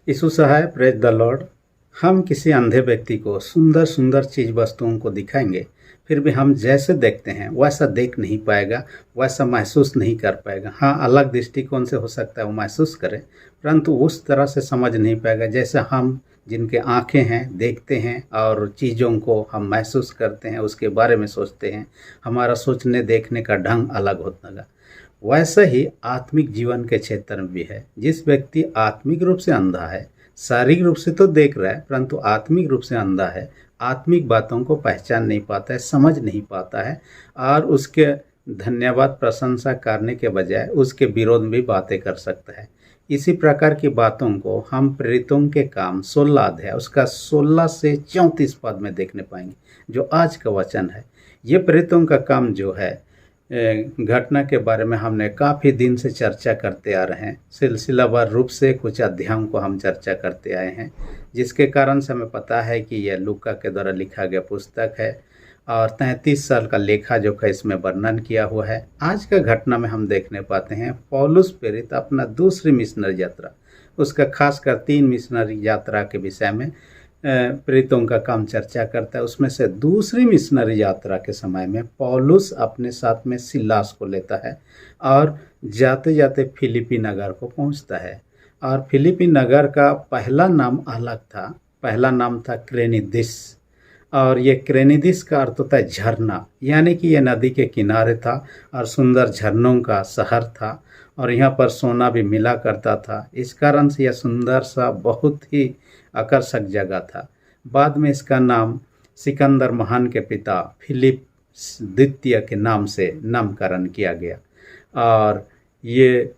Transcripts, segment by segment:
यीशु सहाय, praise the Lord. हम किसी अंधे व्यक्ति को सुंदर सुंदर चीज वस्तुओं को दिखाएंगे, फिर भी हम जैसे देखते हैं वैसा देख नहीं पाएगा, वैसा महसूस नहीं कर पाएगा। हाँ, अलग दृष्टिकोण से हो सकता है वो महसूस करे, परंतु उस तरह से समझ नहीं पाएगा जैसे हम जिनके आंखें हैं देखते हैं और चीज़ों को हम महसूस करते हैं, उसके बारे में सोचते हैं। हमारा सोचने देखने का ढंग अलग होता है। वैसा ही आत्मिक जीवन के क्षेत्र में भी है। जिस व्यक्ति आत्मिक रूप से अंधा है, शारीरिक रूप से तो देख रहा है परंतु आत्मिक रूप से अंधा है, आत्मिक बातों को पहचान नहीं पाता है, समझ नहीं पाता है और उसके धन्यवाद प्रशंसा करने के बजाय उसके विरोध में भी बातें कर सकता है। इसी प्रकार की बातों को हम प्रेरितों के काम 16 अध्याय उसका 16 से 34 पद में देखने पाएंगे, जो आज का वचन है। ये प्रेरितों का काम जो है घटना के बारे में हमने काफ़ी दिन से चर्चा करते आ रहे हैं। सिलसिलावार रूप से कुछ अध्यायों को हम चर्चा करते आए हैं, जिसके कारण से हमें पता है कि यह लूका के द्वारा लिखा गया पुस्तक है और 33 साल का लेखा जोखा इसमें वर्णन किया हुआ है। आज का घटना में हम देखने पाते हैं पौलुस प्रेरित अपना दूसरी मिशनरी यात्रा, उसका खासकर 3 मिशनरी यात्रा के विषय में प्रेरितों का काम चर्चा करता है। उसमें से दूसरी मिशनरी यात्रा के समय में पौलुस अपने साथ में सिलास को लेता है और जाते जाते फिलिपी नगर को पहुंचता है। और फिलिपी नगर का पहला नाम अलग था, पहला नाम था क्रेनिदिस, और ये क्रेनिदिस का अर्थ होता है झरना, यानी कि यह नदी के किनारे था और सुंदर झरनों का शहर था और यहाँ पर सोना भी मिला करता था। इस कारण से यह सुंदर सा बहुत ही आकर्षक जगह था। बाद में इसका नाम सिकंदर महान के पिता फिलिप द्वितीय के नाम से नामकरण किया गया और ये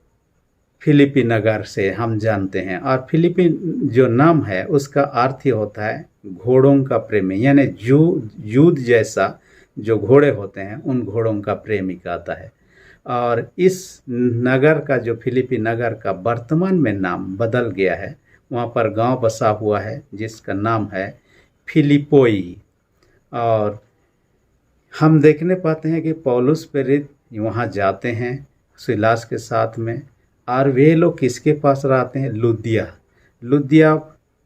फिलिपी नगर से हम जानते हैं। और फिलिपी जो नाम है उसका अर्थ ही होता है घोड़ों का प्रेमी, यानी युद्ध जैसा जो घोड़े होते हैं उन घोड़ों का प्रेमी कहता है। और इस नगर का जो फिलिपी नगर का वर्तमान में नाम बदल गया है, वहाँ पर गांव बसा हुआ है जिसका नाम है फिलिपोई। और हम देखने पाते हैं कि पौलुस प्रेरित वहाँ जाते हैं सिलास के साथ में, और वे लोग किसके पास रहते हैं? लुदिया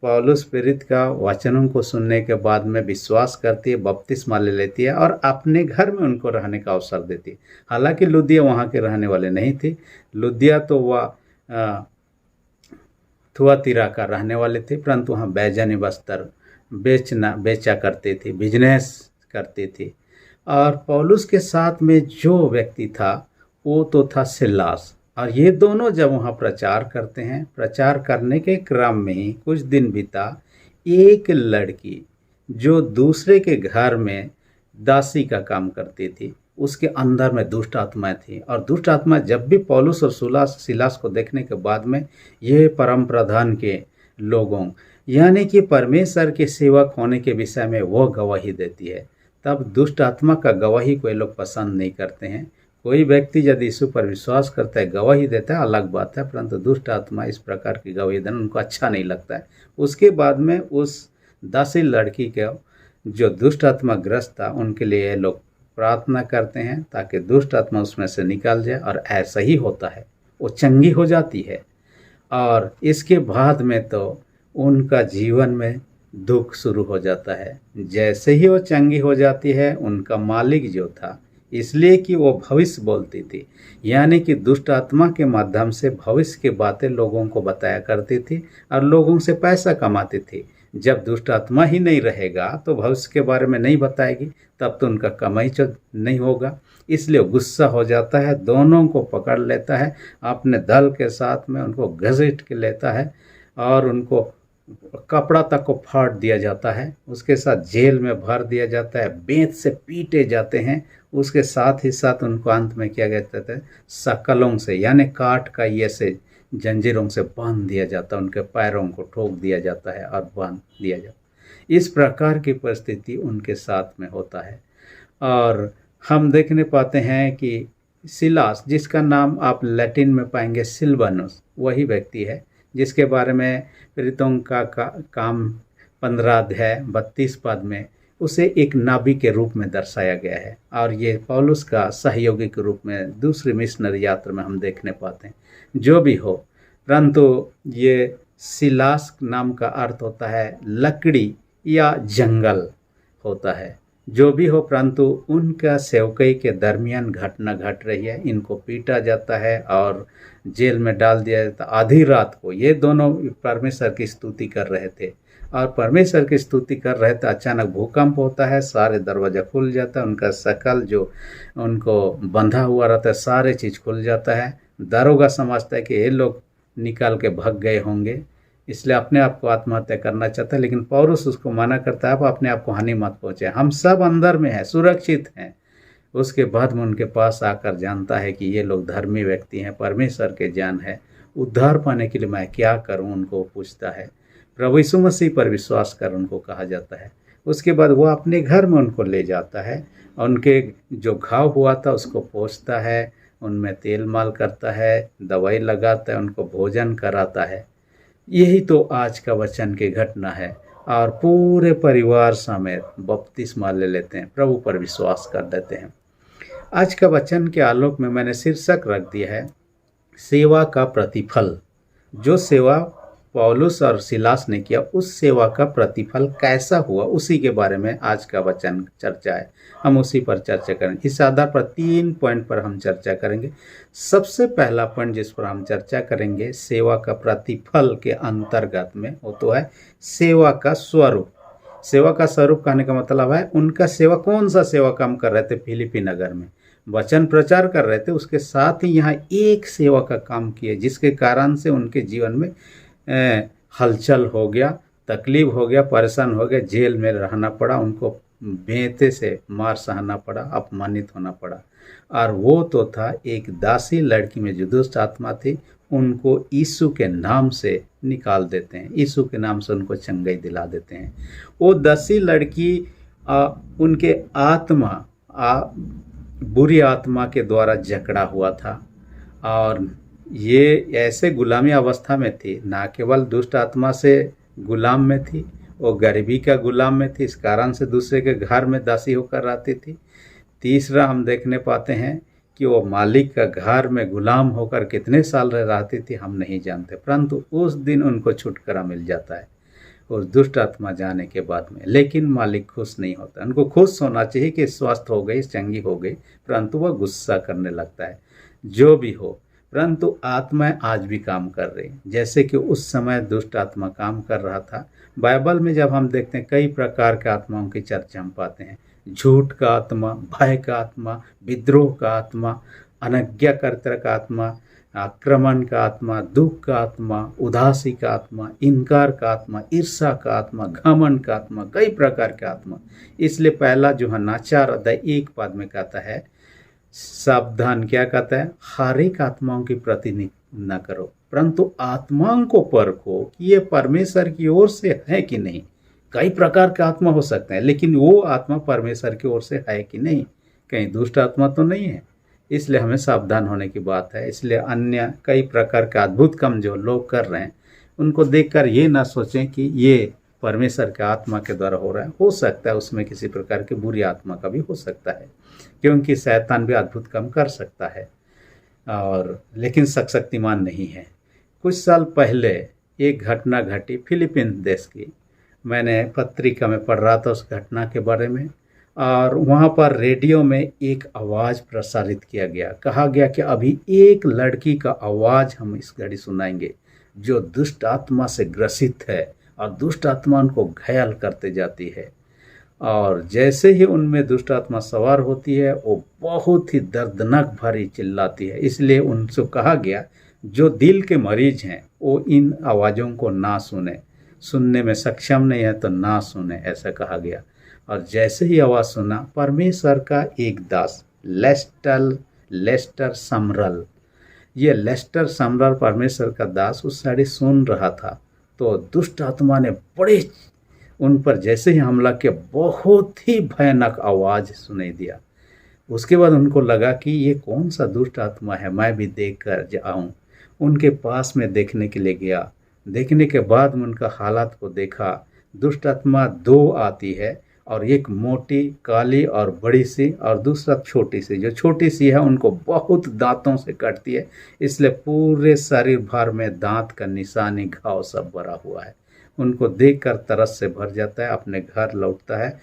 पौलुस प्रेरित का वचनों को सुनने के बाद में विश्वास करती है, बपतिस्मा ले लेती है और अपने घर में उनको रहने का अवसर देती है। हालांकि लुदिया वहाँ के रहने वाले नहीं थी, लुदिया तो वह थुआतीरा का रहने वाले थे, परंतु वहाँ बैजनी वस्त्र बेचा करती थी, बिजनेस करती थी। और पौलुस के साथ में जो व्यक्ति था वो तो था सिलास, और ये दोनों जब वहाँ प्रचार करते हैं, प्रचार करने के क्रम में ही कुछ दिन बीता, एक लड़की जो दूसरे के घर में दासी का काम करती थी, उसके अंदर में दुष्ट आत्माएं थी। और दुष्ट आत्मा जब भी पौलुस और सिलास को देखने के बाद में ये परम प्रधान के लोगों यानी कि परमेश्वर के सेवक होने के विषय में वो गवाही देती है, तब दुष्ट आत्मा का गवाही कोई लोग पसंद नहीं करते हैं। कोई व्यक्ति यदि यीशु पर विश्वास करता है, गवाही देता है, अलग बात है, परंतु दुष्ट आत्मा इस प्रकार की गवाही देना उनको अच्छा नहीं लगता है। उसके बाद में उस दासी लड़की के जो दुष्ट आत्मा ग्रस्त था उनके लिए ये लोग प्रार्थना करते हैं ताकि दुष्ट आत्मा उसमें से निकल जाए, और ऐसा ही होता है, वो चंगी हो जाती है। और इसके बाद में तो उनका जीवन में दुख शुरू हो जाता है। जैसे ही वो चंगी हो जाती है, उनका मालिक जो था, इसलिए कि वो भविष्य बोलती थी, यानी कि दुष्ट आत्मा के माध्यम से भविष्य की बातें लोगों को बताया करती थी और लोगों से पैसा कमाती थी। जब दुष्ट आत्मा ही नहीं रहेगा तो भविष्य के बारे में नहीं बताएगी, तब तो उनका कमाई नहीं होगा। इसलिए गुस्सा हो जाता है, दोनों को पकड़ लेता है, अपने दल के साथ में उनको घसीट के लेता है और उनको कपड़ा तक को फाड़ दिया जाता है, उसके साथ जेल में भर दिया जाता है, बेंत से पीटे जाते हैं। उसके साथ ही साथ उनको अंत में किया जाता है शकलों से, यानी काट का ये से जंजीरों से बांध दिया जाता है, उनके पैरों को ठोक दिया जाता है और बांध दिया जाता है। इस प्रकार की परिस्थिति उनके साथ में होता है। और हम देखने पाते हैं कि सिलास, जिसका नाम आप लैटिन में पाएंगे सिल्वानुस, वही व्यक्ति है जिसके बारे में प्रेरितों का काम 15 अध्याय 32 पद में उसे एक नाबी के रूप में दर्शाया गया है। और ये पौलुस का सहयोगी के रूप में दूसरी मिशनरी यात्रा में हम देखने पाते हैं। जो भी हो, परंतु ये सिलास नाम का अर्थ होता है लकड़ी या जंगल होता है। जो भी हो, परंतु उनका सेवकई के दरमियान घटना घट रही है। इनको पीटा जाता है और जेल में डाल दिया जाता। आधी रात को ये दोनों परमेश्वर की स्तुति कर रहे थे और परमेश्वर की स्तुति कर रहे थे। अचानक भूकंप होता है, सारे दरवाजा खुल जाता है, उनका शकल जो उनको बंधा हुआ रहता है सारे चीज़ खुल जाता है। दारोगा समझता है कि ये लोग निकाल के भाग गए होंगे, इसलिए अपने आप को आत्महत्या करना चाहता है। लेकिन पौलुस उसको मना करता है, आप अपने आप को हानि मत पहुँचे, हम सब अंदर में हैं, सुरक्षित हैं। उसके बाद में उनके पास आकर जानता है कि ये लोग धर्मी व्यक्ति हैं, परमेश्वर के जान है, उद्धार पाने के लिए मैं क्या करूं, उनको पूछता है। प्रभु यीशु मसीह पर विश्वास कर उनको कहा जाता है। उसके बाद वो अपने घर में उनको ले जाता है और उनके जो घाव हुआ था उसको पोंछता है, उनमें तेल माल करता है, दवाई लगाता है, उनको भोजन कराता है। यही तो आज का वचन की घटना है और पूरे परिवार समेत बपतिस्मा ले लेते हैं, प्रभु पर विश्वास कर देते हैं। आज का वचन के आलोक में मैंने शीर्षक रख दिया है सेवा का प्रतिफल। जो सेवा पौलुस और सिलास ने किया उस सेवा का प्रतिफल कैसा हुआ, उसी के बारे में आज का वचन चर्चा है। हम उसी पर चर्चा करेंगे। इस आधार पर 3 पॉइंट पर हम चर्चा करेंगे। सबसे पहला पॉइंट जिस पर हम चर्चा करेंगे सेवा का प्रतिफल के अंतर्गत में, वो तो है सेवा का स्वरूप। सेवा का स्वरूप कहने का मतलब है उनका सेवा, कौन सा सेवा काम कर रहे थे फिलिपी नगर में, वचन प्रचार कर रहे थे, उसके साथ ही यहाँ एक सेवा का काम किए जिसके कारण से उनके जीवन में हलचल हो गया, तकलीफ हो गया, परेशान हो गया, जेल में रहना पड़ा, उनको बेंते से मार सहना पड़ा, अपमानित होना पड़ा। और वो तो था एक दासी लड़की में जो दुष्ट आत्मा थी, उनको यीशु के नाम से निकाल देते हैं, यीशु के नाम से उनको चंगाई दिला देते हैं। वो दासी लड़की उनके आत्मा बुरी आत्मा के द्वारा जकड़ा हुआ था और ये ऐसे गुलामी अवस्था में थी, ना केवल दुष्ट आत्मा से गुलाम में थी, वो गरीबी का गुलाम में थी, इस कारण से दूसरे के घर में दासी होकर रहती थी। तीसरा हम देखने पाते हैं कि वो मालिक का घर में गुलाम होकर कितने साल रहती थी हम नहीं जानते, परंतु उस दिन उनको छुटकारा मिल जाता है उस दुष्ट आत्मा जाने के बाद में। लेकिन मालिक खुश नहीं होता। उनको खुश होना चाहिए कि स्वस्थ हो गई, चंगी हो गई, परंतु वह गुस्सा करने लगता है। जो भी हो, परंतु आत्माएं आज भी काम कर रही, जैसे कि उस समय दुष्ट आत्मा काम कर रहा था। बाइबल में जब हम देखते हैं कई प्रकार के आत्माओं की चर्चा हम पाते हैं। झूठ का आत्मा, भय का आत्मा, विद्रोह का आत्मा, अनज्ञाकर्ता का आत्मा, आक्रमण का आत्मा, दुख का आत्मा, उदासी का आत्मा, इनकार का आत्मा, ईर्षा का आत्मा, घमंड का आत्मा, कई प्रकार के आत्मा। इसलिए पहला यूहन्ना 4:1 में कहता है सावधान, क्या कहता है, हर एक आत्माओं की प्रति न करो, परंतु आत्माओं को परखो कि ये परमेश्वर की ओर से है कि नहीं। कई प्रकार के आत्मा हो सकते हैं, लेकिन वो आत्मा परमेश्वर की ओर से है कि नहीं, कहीं दुष्ट आत्मा तो नहीं है। इसलिए हमें सावधान होने की बात है। इसलिए अन्य कई प्रकार के अद्भुत काम जो लोग कर रहे हैं उनको देखकर ये ना सोचें कि ये परमेश्वर के आत्मा के द्वारा हो रहा है। हो सकता है उसमें किसी प्रकार की बुरी आत्मा का भी हो सकता है, क्योंकि शैतान भी अद्भुत काम कर सकता है और लेकिन शक्तिमान नहीं है। कुछ साल पहले एक घटना घटी फिलीपींस देश की। मैंने पत्रिका में पढ़ रहा था उस घटना के बारे में और वहाँ पर रेडियो में एक आवाज़ प्रसारित किया गया। कहा गया कि अभी एक लड़की का आवाज़ हम इस घड़ी सुनाएंगे जो दुष्ट आत्मा से ग्रसित है और दुष्ट आत्मा उनको घायल करते जाती है और जैसे ही उनमें दुष्ट आत्मा सवार होती है वो बहुत ही दर्दनाक भरी चिल्लाती है। इसलिए उनसे कहा गया जो दिल के मरीज हैं वो इन आवाज़ों को ना सुने, सुनने में सक्षम नहीं है तो ना सुने, ऐसा कहा गया। और जैसे ही आवाज़ सुना, परमेश्वर का एक दास लेस्टर समरल, ये लेस्टर समरल परमेश्वर का दास उस साड़ी सुन रहा था तो दुष्ट आत्मा ने बड़े उन पर जैसे ही हमला किया, बहुत ही भयानक आवाज़ सुनाई दिया। उसके बाद उनको लगा कि ये कौन सा दुष्ट आत्मा है, मैं भी देख कर जाऊँ। उनके पास में देखने के लिए गया। देखने के बाद में उनका हालात को देखा। दुष्ट आत्मा 2 आती है और एक मोटी काली और बड़ी सी और दूसरा छोटी सी। जो छोटी सी है उनको बहुत दांतों से काटती है, इसलिए पूरे शरीर भर में दांत का निशानी घाव सब भरा हुआ है। उनको देखकर तरस से भर जाता है, अपने घर लौटता है।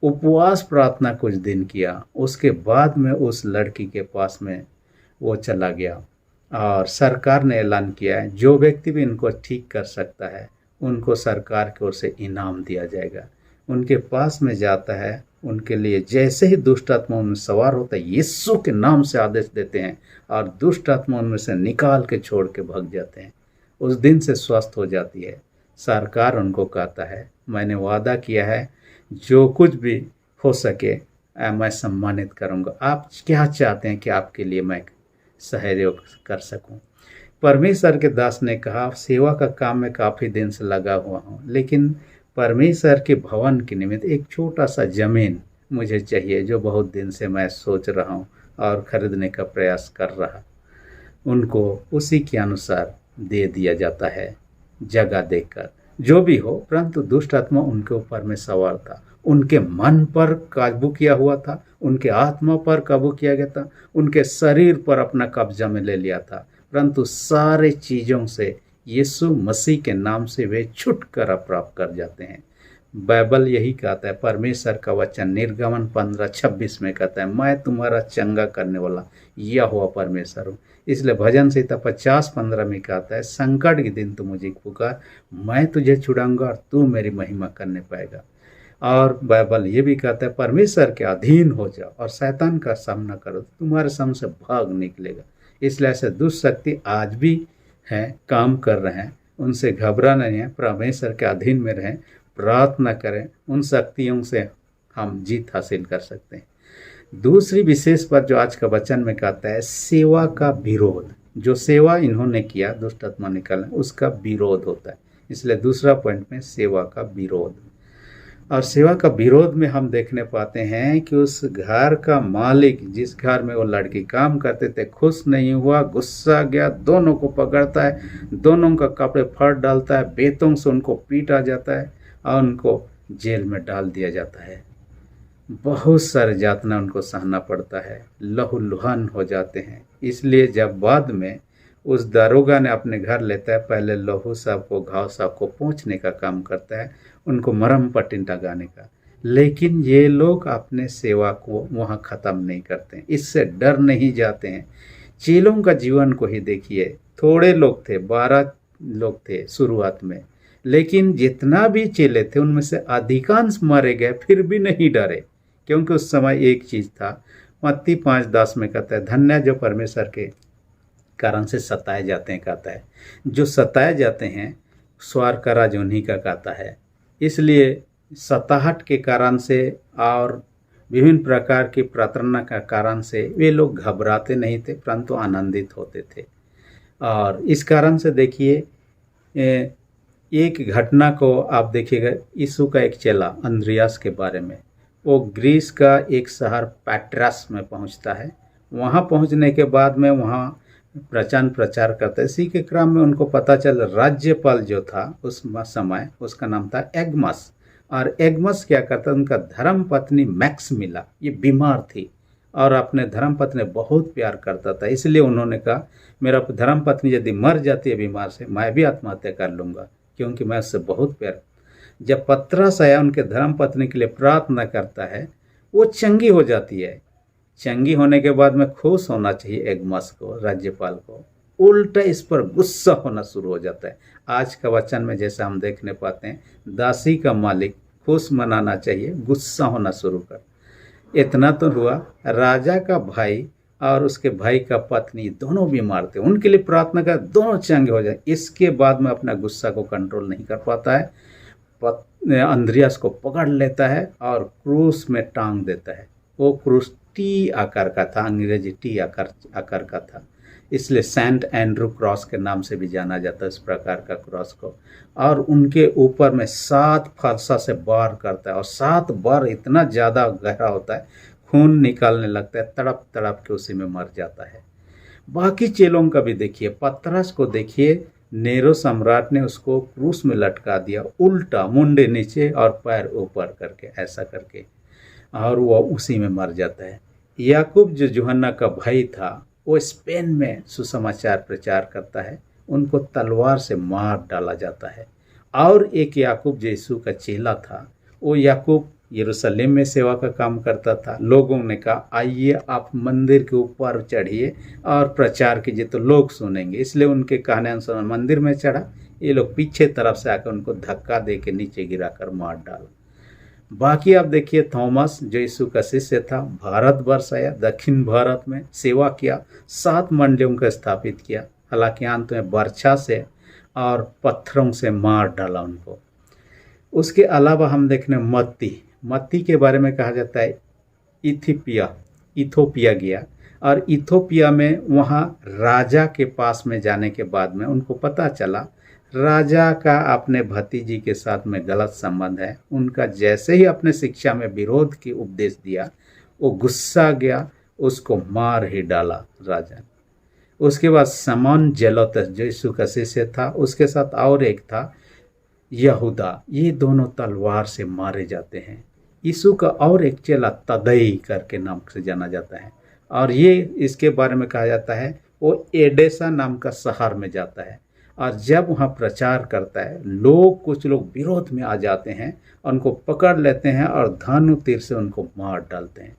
उपवास प्रार्थना कुछ दिन किया, उसके बाद में उस लड़की के पास में वो चला गया और सरकार ने ऐलान किया है जो व्यक्ति भी इनको ठीक कर सकता है उनको सरकार की ओर से इनाम दिया जाएगा। उनके पास में जाता है, उनके लिए जैसे ही दुष्ट आत्मा उनमें सवार होता है यीशु के नाम से आदेश देते हैं और दुष्ट आत्मा उनमें से निकाल के छोड़ के भाग जाते हैं। उस दिन से स्वस्थ हो जाती है। सरकार उनको कहता है मैंने वादा किया है जो कुछ भी हो सके मैं सम्मानित करूंगा। आप क्या चाहते हैं कि आपके लिए मैं सहयोग कर सकूं? परमेश्वर के दास ने कहा सेवा का काम में काफ़ी दिन से लगा हुआ हूँ, लेकिन परमेश्वर के भवन के निमित्त एक छोटा सा ज़मीन मुझे चाहिए जो बहुत दिन से मैं सोच रहा हूँ और ख़रीदने का प्रयास कर रहा। उनको उसी के अनुसार दे दिया जाता है जगह देकर। जो भी हो, परंतु दुष्ट आत्मा उनके ऊपर में सवार था, उनके मन पर काबू किया हुआ था, उनके आत्मा पर काबू किया गया था, उनके शरीर पर अपना कब्जा में ले लिया था। परंतु सारे चीज़ों से यीशु मसीह के नाम से वे छुटकारा प्राप्त कर जाते हैं। बाइबल यही कहता है, परमेश्वर का वचन निर्गमन 15:26 में कहता है मैं तुम्हारा चंगा करने वाला यहोवा परमेश्वर हूँ। इसलिए भजन संहिता 50:15 में कहता है संकट के दिन तू मुझे पुकार, मैं तुझे छुड़ाऊंगा और तू मेरी महिमा करने पाएगा। और बाइबल ये भी कहता है परमेश्वर के अधीन हो जाओ और शैतान का सामना करो, तुम्हारे सामने से भाग निकलेगा। इसलिए ऐसे दुष्ट शक्ति आज भी हैं, काम कर रहे हैं, उनसे घबराना नहीं है, परमेश्वर के अधीन में रहें, प्रार्थना करें, उन शक्तियों से हम जीत हासिल कर सकते हैं। दूसरी विशेष पर जो आज का वचन में कहता है सेवा का विरोध। जो सेवा इन्होंने किया दुष्ट आत्मा निकालने उसका विरोध होता है। इसलिए दूसरा पॉइंट में सेवा का विरोध। और सेवा का विरोध में हम देखने पाते हैं कि उस घर का मालिक जिस घर में वो लड़की काम करते थे खुश नहीं हुआ, गुस्सा गया, दोनों को पकड़ता है, दोनों का कपड़े फाड़ डालता है, बेतों से उनको पीटा जाता है और उनको जेल में डाल दिया जाता है। बहुत सारे यातना उनको सहना पड़ता है, लहूलुहान हो जाते हैं। इसलिए जब बाद में उस दारोगा ने अपने घर लेता है, पहले लहू साहब को, घाव साहब को पोंछने का काम करता है, उनको मरहम पट्टी लगाने का। लेकिन ये लोग अपने सेवा को वहाँ ख़त्म नहीं करते हैं, इससे डर नहीं जाते हैं। चेलों का जीवन को ही देखिए, थोड़े लोग थे, 12 लोग थे शुरुआत में, लेकिन जितना भी चेले थे उनमें से अधिकांश मारे गए, फिर भी नहीं डरे, क्योंकि उस समय एक चीज़ था। मत्ती 5:10 में कहता है धन्य जो परमेश्वर के कारण से सताए जाते हैं, कहता है जो सताए जाते हैं स्वर्ग का राज उन्हीं का कहता है। इसलिए सताहट के कारण से और विभिन्न प्रकार की प्रार्थना का कारण से वे लोग घबराते नहीं थे, परंतु आनंदित होते थे। और इस कारण से देखिए एक घटना को आप देखिएगा, यीशु का एक चेला अंद्रियास के बारे में, वो ग्रीस का एक शहर पैट्रस में पहुंचता है। वहां पहुंचने के बाद में वहां प्रचार करते, इसी के क्रम में उनको पता चल राज्यपाल जो था उस समय उसका नाम था एगमस। और एगमस क्या करता, उनका धर्म पत्नी मैक्समिला ये बीमार थी और अपने धर्म पत्नी बहुत प्यार करता था। इसलिए उन्होंने कहा मेरा धर्म पत्नी यदि मर जाती है बीमार से, मैं भी आत्महत्या कर लूँगा, क्योंकि मैं उससे बहुत प्यार। जब पतरस आया उनके धर्म पत्नी के लिए प्रार्थना करता है, वो चंगी हो जाती है। चंगी होने के बाद में खुश होना चाहिए एगमस को, राज्यपाल को, उल्टा इस पर गुस्सा होना शुरू हो जाता है। आज का वचन में जैसा हम देखने पाते हैं, दासी का मालिक खुश मनाना चाहिए, गुस्सा होना शुरू कर। इतना तो हुआ, राजा का भाई और उसके भाई का पत्नी दोनों बीमार थे, उनके लिए प्रार्थना कर दोनों चंगे हो जाए। इसके बाद में अपना गुस्सा को कंट्रोल नहीं कर पाता है, अंद्रियास को पकड़ लेता है और क्रूस में टांग देता है। वो क्रूस टी आकार का था, अंग्रेजी टी आकार का था, इसलिए सेंट एंड्रू क्रॉस के नाम से भी जाना जाता है इस प्रकार का क्रॉस को। और उनके ऊपर में 7 फरसा से वार करता है और 7 बार इतना ज़्यादा गहरा होता है, खून निकालने लगता है, तड़प तड़प के उसी में मर जाता है। बाकी चेलों का भी देखिए, पतरस को देखिए, नेरो सम्राट ने उसको क्रूस में लटका दिया, उल्टा, मुंडे नीचे और पैर ऊपर करके, ऐसा करके, और वो उसी में मर जाता है। याकूब जो यूहन्ना का भाई था, वो स्पेन में सुसमाचार प्रचार करता है, उनको तलवार से मार डाला जाता है। और एक याकूब जो यीशु का चेला था, वो याकूब यरूशलेम में सेवा का काम करता था। लोगों ने कहा आइए आप मंदिर के ऊपर चढ़िए और प्रचार कीजिए तो लोग सुनेंगे, इसलिए उनके कहने अनुसार मंदिर में चढ़ा। ये लोग पीछे तरफ से आकर उनको धक्का दे के नीचे गिराकर मार डाला। बाकी आप देखिए थॉमस जो यीशु का शिष्य था, भारतवर्ष आया, दक्षिण भारत में सेवा किया, 7 मंडियों को स्थापित किया। हालांकि अंत में बर्छा से और पत्थरों से मार डाला उनको। उसके अलावा हम देखने मत्ती के बारे में कहा जाता है इथोपिया गया, और इथोपिया में वहाँ राजा के पास में जाने के बाद में उनको पता चला राजा का अपने भतीजी के साथ में गलत संबंध है। उनका जैसे ही अपने शिक्षा में विरोध की उपदेश दिया, वो गुस्सा गया, उसको मार ही डाला राजा। उसके बाद समौन जेलोतस जो यीशु का शिष्य था, उसके साथ और एक था यहूदा, ये दोनों तलवार से मारे जाते हैं। यीशु का और एक चेला तदई करके नाम से जाना जाता है, और ये इसके बारे में कहा जाता है वो एडेसा नाम का शहर में जाता है, और जब वहाँ प्रचार करता है कुछ लोग विरोध में आ जाते हैं, उनको पकड़ लेते हैं और धनु तीर से उनको मार डालते हैं।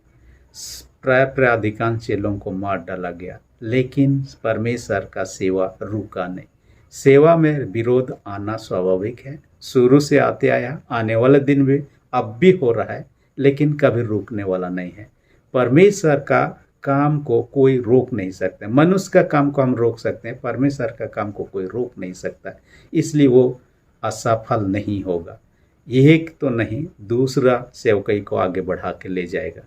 प्राय अधिकांश चेलों को मार डाला गया, लेकिन परमेश्वर का सेवा रुका नहीं। सेवा में विरोध आना स्वाभाविक है, शुरू से आते आया, आने वाले दिन भी अब भी हो रहा है, लेकिन कभी रुकने वाला नहीं है। परमेश्वर का काम को कोई रोक नहीं सकता। मनुष्य का काम को हम रोक सकते हैं, परमेश्वर का काम को कोई रोक नहीं सकता, इसलिए वो असफल नहीं होगा। एक तो नहीं, दूसरा सेवकाई को आगे बढ़ा के ले जाएगा,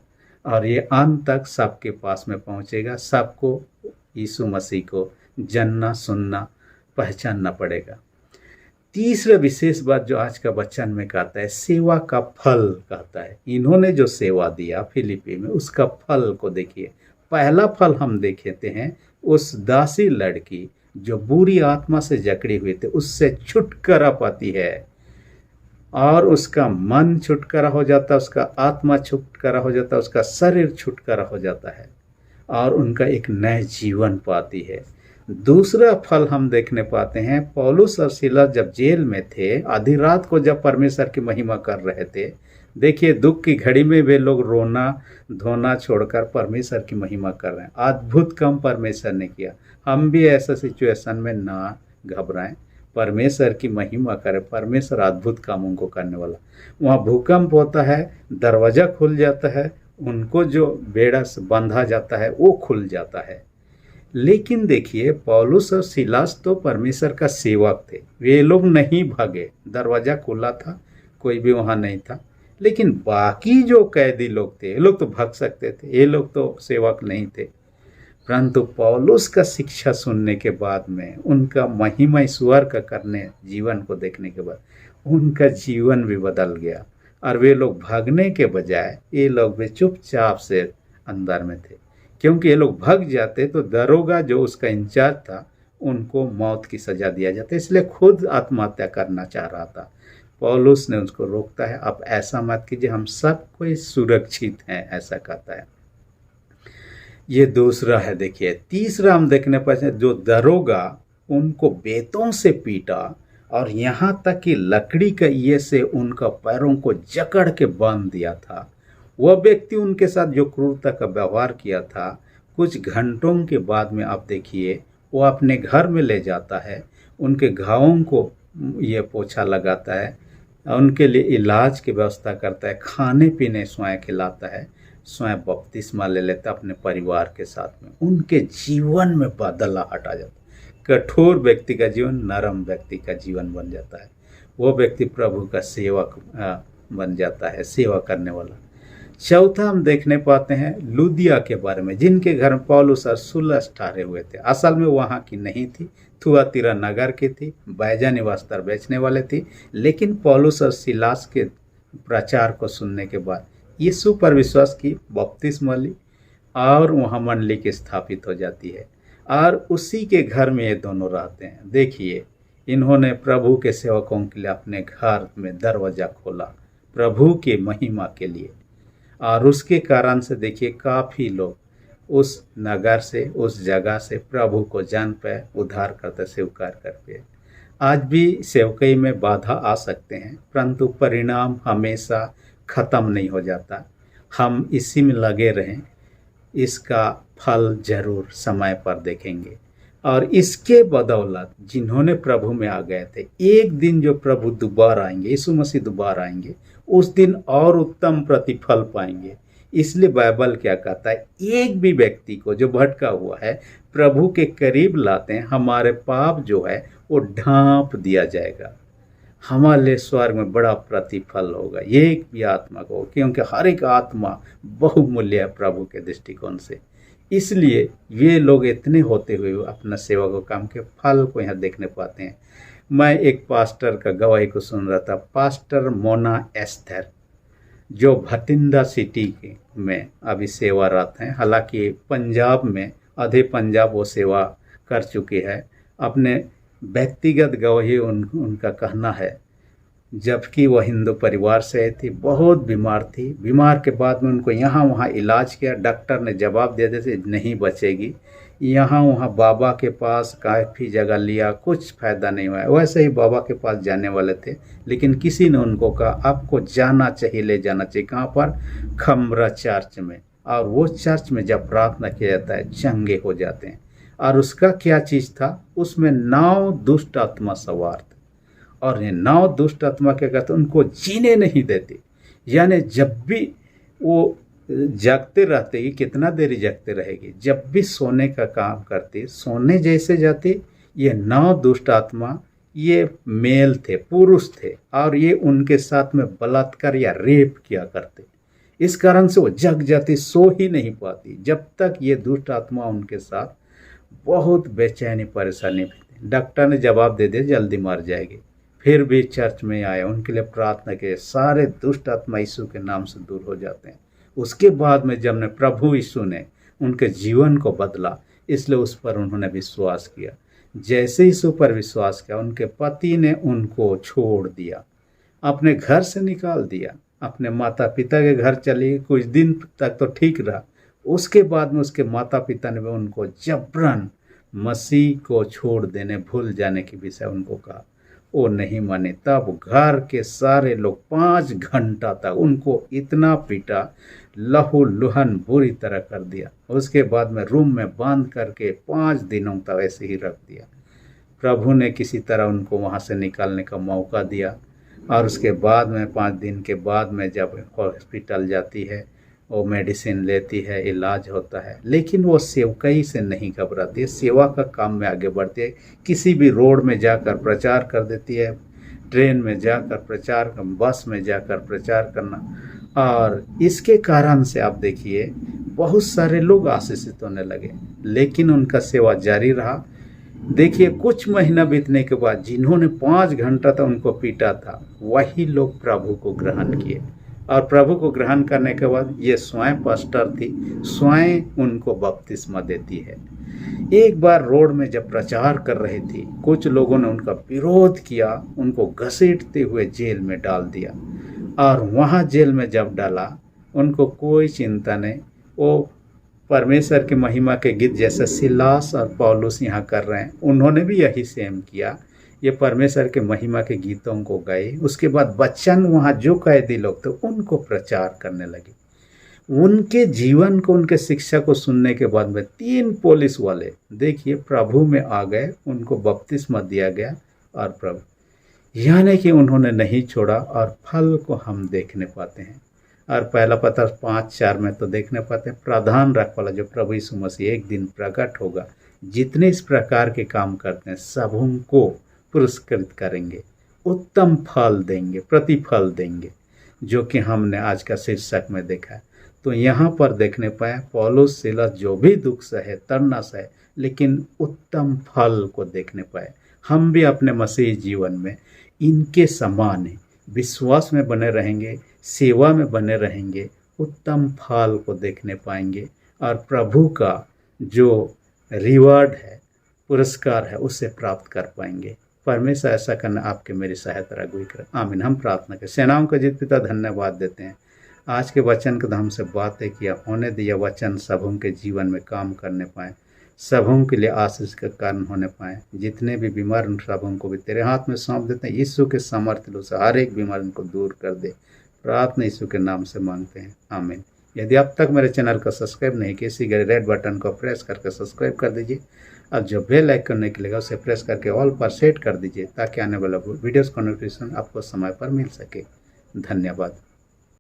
और ये अंत तक सबके पास में पहुंचेगा। सबको यीशु मसीह को जानना, सुनना, पहचानना पड़ेगा। तीसरा विशेष बात जो आज का वचन में कहता है, सेवा का फल कहता है। इन्होंने जो सेवा दिया फिलिपी में, उसका फल को देखिए। पहला फल हम देखते हैं, उस दासी लड़की जो बुरी आत्मा से जकड़ी हुई थी, उससे छुटकारा पाती है, और उसका मन छुटकारा हो जाता है, उसका आत्मा छुटकारा हो जाता है, उसका शरीर छुटकारा हो जाता है, और उनका एक नया जीवन पाती है। दूसरा फल हम देखने पाते हैं, पौलुस और सीलास जब जेल में थे, आधी रात को जब परमेश्वर की महिमा कर रहे थे, देखिए दुख की घड़ी में वे लोग रोना धोना छोड़कर परमेश्वर की महिमा कर रहे हैं। अद्भुत काम परमेश्वर ने किया। हम भी ऐसा सिचुएशन में ना घबराएं, परमेश्वर की महिमा करें। परमेश्वर अद्भुत कामों को करने वाला। वहाँ भूकंप होता है, दरवाजा खुल जाता है, उनको जो बेड़ा से बंधा जाता है वो खुल जाता है। लेकिन देखिए पौलुस और सीलास तो परमेश्वर का सेवक थे, वे लोग नहीं भागे, दरवाजा खुला था, कोई भी वहाँ नहीं था। लेकिन बाकी जो कैदी लोग थे, ये लोग तो भाग सकते थे, ये लोग तो सेवक नहीं थे। परंतु पौलुस का शिक्षा सुनने के बाद में, उनका महिमा ईश्वर का करने जीवन को देखने के बाद उनका जीवन भी बदल गया, और वे लोग भागने के बजाय ये लोग भी चुपचाप से अंदर में थे, क्योंकि ये लोग भाग जाते तो दरोगा जो उसका इंचार्ज था उनको मौत की सजा दिया जाता, इसलिए खुद आत्महत्या करना चाह रहा था। पौलुस ने उसको रोकता है, आप ऐसा मत कीजिए, हम सब कोई सुरक्षित हैं, ऐसा कहता है। ये दूसरा है। देखिए तीसरा हम देखने पाते जो दरोगा उनको बेतों से पीटा, और यहाँ तक कि लकड़ी के ये से उनका पैरों को जकड़ के बांध दिया था। वह व्यक्ति उनके साथ जो क्रूरता का व्यवहार किया था, कुछ घंटों के बाद में आप देखिए वो अपने घर में ले जाता है, उनके घावों को ये पोछा लगाता है, उनके लिए इलाज की व्यवस्था करता है, खाने पीने स्वयं खिलाता है, स्वयं बपतिस्मा ले लेता अपने परिवार के साथ में। उनके जीवन में बदलाहट आ जाता है। कठोर व्यक्ति का जीवन नरम व्यक्ति का जीवन बन जाता है। वो व्यक्ति प्रभु का सेवक बन जाता है, सेवा करने वाला। चौथा हम देखने पाते हैं लुदिया के बारे में, जिनके घर में पौलुस और सीलास ठहरे हुए थे। असल में वहाँ की नहीं थी, थुआतीरा नगर की थी, बैजनी वस्त्र बेचने वाले थी। लेकिन पौलुस और सीलास के प्रचार को सुनने के बाद यीशु पर विश्वास की, बपतिस्मा ली, और वहाँ मंडली की स्थापित हो जाती है, और उसी के घर में ये दोनों रहते हैं। देखिए इन्होंने प्रभु के सेवकों के लिए अपने घर में दरवाज़ा खोला प्रभु की महिमा के लिए। और उसके कारण से देखिए काफ़ी लोग उस नगर से, उस जगह से प्रभु को जान पाए, उद्धार करते स्वीकार कर पाए। आज भी सेवकाई में बाधा आ सकते हैं, परंतु परिणाम हमेशा ख़त्म नहीं हो जाता। हम इसी में लगे रहें, इसका फल जरूर समय पर देखेंगे। और इसके बदौलत जिन्होंने प्रभु में आ गए थे, एक दिन जो प्रभु दोबारा आएंगे, यीशु मसीह दोबारा आएंगे, उस दिन और उत्तम प्रतिफल पाएंगे। इसलिए बाइबल क्या कहता है, एक भी व्यक्ति को जो भटका हुआ है प्रभु के करीब लाते हैं, हमारे पाप जो है वो ढांप दिया जाएगा। हमारे लिए स्वर्ग में बड़ा प्रतिफल होगा एक भी आत्मा को, क्योंकि हर एक आत्मा बहुमूल्य है प्रभु के दृष्टिकोण से। इसलिए ये लोग इतने होते हुए अपना सेवा को काम के फल को यहाँ देखने पाते हैं। मैं एक पास्टर का गवाही को सुन रहा था, पास्टर मोना एस्थर, जो भटिंडा सिटी में अभी सेवारत हैं। हालांकि पंजाब में, आधे पंजाब वो सेवा कर चुकी है। अपने व्यक्तिगत गवाही उनका कहना है, जबकि वह हिंदू परिवार से आई थी, बहुत बीमार थी। बीमार के बाद में उनको यहाँ वहाँ इलाज किया, डॉक्टर ने जवाब दे दिया नहीं बचेगी। यहाँ वहाँ बाबा के पास काफ़ी जगह लिया, कुछ फ़ायदा नहीं हुआ। वैसे ही बाबा के पास जाने वाले थे, लेकिन किसी ने उनको कहा आपको जाना चाहिए, ले जाना चाहिए। कहाँ पर? खमरा चर्च में। और वो चर्च में जब प्रार्थना किया जाता है चंगे हो जाते हैं। और उसका क्या चीज़ था, उसमें 9 दुष्ट आत्मा सवार थे। और ये 9 दुष्ट आत्मा क्या कहते, उनको जीने नहीं देते। यानी जब भी वो जागते रहते, कि कितना देरी जागते रहेगी, जब भी सोने का काम करती, सोने जैसे जाती, ये 9 दुष्ट आत्मा, ये मेल थे, पुरुष थे, और ये उनके साथ में बलात्कार या रेप किया करते। इस कारण से वो जग जाती, सो ही नहीं पाती, जब तक ये दुष्ट आत्मा उनके साथ बहुत बेचैनी परेशानी। डॉक्टर ने जवाब दे दिया जल्दी मर जाएगी। फिर भी चर्च में आए, उनके लिए प्रार्थना की, सारे दुष्ट आत्मा यीशु के नाम से दूर हो जाते हैं। उसके बाद में जब ने प्रभु यीशु ने उनके जीवन को बदला, इसलिए उस पर उन्होंने विश्वास किया। जैसे यीशु पर विश्वास किया, उनके पति ने उनको छोड़ दिया, अपने घर से निकाल दिया, अपने माता पिता के घर चली। कुछ दिन तक तो ठीक रहा, उसके बाद में उसके माता पिता ने भी उनको जबरन मसीह को छोड़ देने, भूल जाने की विषय उनको कहा। वो नहीं माने। तब घर के सारे लोग 5 घंटा तक उनको इतना पीटा, लहू लुहन बुरी तरह कर दिया। उसके बाद में रूम में बांध करके 5 दिनों तक ऐसे ही रख दिया। प्रभु ने किसी तरह उनको वहाँ से निकालने का मौका दिया। और उसके बाद में 5 दिन के बाद में जब हॉस्पिटल जाती है, वो मेडिसिन लेती है, इलाज होता है, लेकिन वो सेवकाई से नहीं घबराती है, सेवा का काम में आगे बढ़ती है। किसी भी रोड में जाकर प्रचार कर देती है, ट्रेन में जाकर प्रचार, बस में जाकर प्रचार करना। और इसके कारण से आप देखिए बहुत सारे लोग आशीषित होने लगे, लेकिन उनका सेवा जारी रहा। देखिए कुछ महीना बीतने के बाद जिन्होंने 5 घंटा तक उनको पीटा था, वही लोग प्रभु को ग्रहण किए। और प्रभु को ग्रहण करने के बाद ये स्वयं पास्टर थी, स्वयं उनको बपतिस्मा देती है। एक बार रोड में जब प्रचार कर रही थी, कुछ लोगों ने उनका विरोध किया, उनको घसीटते हुए जेल में डाल दिया। और वहाँ जेल में जब डाला, उनको कोई चिंता नहीं। वो परमेश्वर की महिमा के गीत जैसे सिलास और पौलुस यहाँ कर रहे हैं, उन्होंने भी यही सेम किया। ये परमेश्वर के महिमा के गीतों को गाए। उसके बाद बच्चन वहाँ जो कैदी लोग थे उनको प्रचार करने लगे। उनके जीवन को, उनके शिक्षा को सुनने के बाद में 3 पुलिस वाले देखिए प्रभु में आ गए, उनको बपतिस्मा दिया गया। और प्रभु यानी कि उन्होंने नहीं छोड़ा, और फल को हम देखने पाते हैं। और पहला पत्र 5:4 में तो देखने पाते हैं, प्रधान रखवाला जो प्रभु यीशु मसीह एक दिन प्रकट होगा, जितने इस प्रकार के काम करते हैं सबों को पुरस्कृत करेंगे, उत्तम फल देंगे, प्रतिफल देंगे, जो कि हमने आज का शीर्षक में देखा है। तो यहाँ पर देखने पाए पौलुस सिलास जो भी दुख सहे, तड़ना सहे, लेकिन उत्तम फल को देखने पाए। हम भी अपने मसीही जीवन में इनके समान हैं, विश्वास में बने रहेंगे, सेवा में बने रहेंगे, उत्तम फल को देखने पाएंगे। और प्रभु का जो रिवार्ड है, पुरस्कार है, उसे प्राप्त कर पाएंगे। परमेश्वर ऐसा करना आपके मेरी सहायता रघुई करे। आमीन। हम प्रार्थना करें। सेनाओं का जीत पिता धन्यवाद देते हैं, आज के वचन को हमसे बातें किया, होने दिया वचन सबों के जीवन में काम करने पाए, सबों के लिए आशीष का कारण होने पाए। जितने भी बीमार उन सबों को भी तेरे हाथ में सौंप देते हैं। यीशु के सामर्थ्य से हर एक बीमारी उनको दूर कर दे। प्रार्थना यीशु के नाम से मांगते हैं, आमीन। यदि अब तक मेरे चैनल को सब्सक्राइब नहीं किया, इसी रेड बटन को प्रेस करके सब्सक्राइब कर दीजिए। अब जो बेल आइकन निकलेगा उसे प्रेस करके ऑल पर सेट कर दीजिए, ताकि आने वाला वीडियोस का नोटिफिकेशन आपको समय पर मिल सके। धन्यवाद।